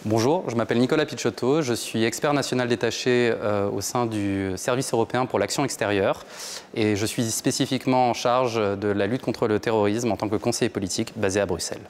Bonjour, je m'appelle Nicolas Picciotto, je suis expert national détaché au sein du Service européen pour l'action extérieure et je suis spécifiquement en charge de la lutte contre le terrorisme en tant que conseiller politique basé à Bruxelles.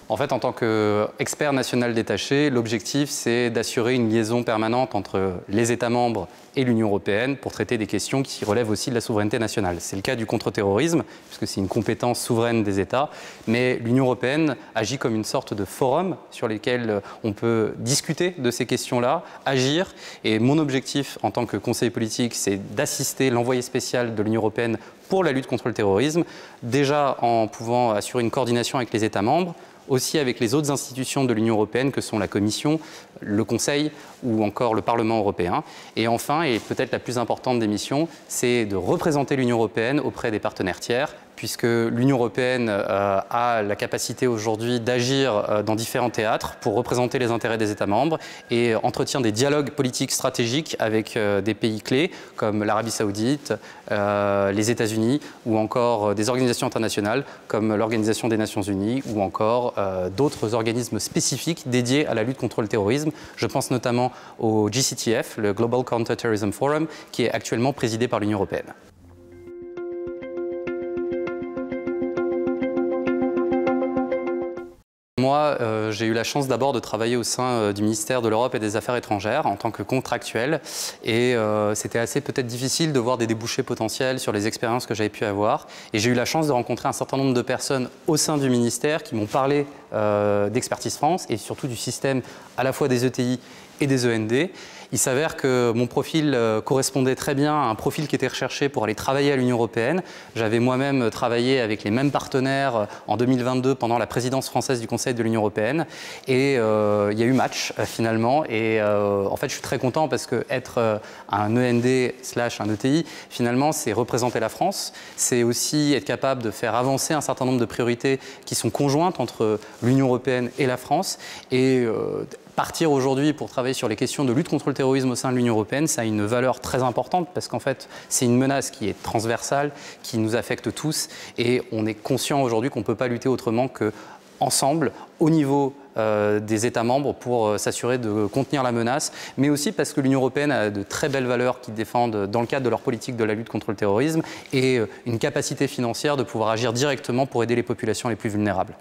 En fait, en tant qu'expert national détaché, l'objectif, c'est d'assurer une liaison permanente entre les États membres et l'Union européenne pour traiter des questions qui relèvent aussi de la souveraineté nationale. C'est le cas du contre-terrorisme, puisque c'est une compétence souveraine des États, mais l'Union européenne agit comme une sorte de forum sur lequel on peut discuter de ces questions-là, agir. Et mon objectif en tant que conseiller politique, c'est d'assister l'envoyé spécial de l'Union européenne pour la lutte contre le terrorisme, déjà en pouvant assurer une coordination avec les États membres, aussi avec les autres institutions de l'Union européenne que sont la Commission, le Conseil ou encore le Parlement européen. Et enfin, et peut-être la plus importante des missions, c'est de représenter l'Union européenne auprès des partenaires tiers, puisque l'Union européenne a la capacité aujourd'hui d'agir dans différents théâtres pour représenter les intérêts des États membres et entretient des dialogues politiques stratégiques avec des pays clés comme l'Arabie saoudite, les États-Unis ou encore des organisations internationales comme l'Organisation des Nations Unies ou encore d'autres organismes spécifiques dédiés à la lutte contre le terrorisme. Je pense notamment au GCTF, le Global Counter-Terrorism Forum, qui est actuellement présidé par l'Union européenne. Moi, j'ai eu la chance d'abord de travailler au sein du ministère de l'Europe et des Affaires étrangères en tant que contractuel et c'était assez peut-être difficile de voir des débouchés potentiels sur les expériences que j'avais pu avoir. Et j'ai eu la chance de rencontrer un certain nombre de personnes au sein du ministère qui m'ont parlé d'Expertise France et surtout du système à la fois des ETI et des END. Il s'avère que mon profil correspondait très bien à un profil qui était recherché pour aller travailler à l'Union européenne. J'avais moi-même travaillé avec les mêmes partenaires en 2022 pendant la présidence française du Conseil de l'Union européenne. Et il y a eu match finalement. Et en fait, je suis très content parce que être un END/un ETI, finalement, c'est représenter la France. C'est aussi être capable de faire avancer un certain nombre de priorités qui sont conjointes entre l'Union européenne et la France. Et partir aujourd'hui pour travailler sur les questions de lutte contre le terrorisme au sein de l'Union européenne, ça a une valeur très importante parce qu'en fait, c'est une menace qui est transversale, qui nous affecte tous et on est conscient aujourd'hui qu'on ne peut pas lutter autrement qu'ensemble, au niveau des États membres pour s'assurer de contenir la menace, mais aussi parce que l'Union européenne a de très belles valeurs qu'ils défendent dans le cadre de leur politique de la lutte contre le terrorisme et une capacité financière de pouvoir agir directement pour aider les populations les plus vulnérables.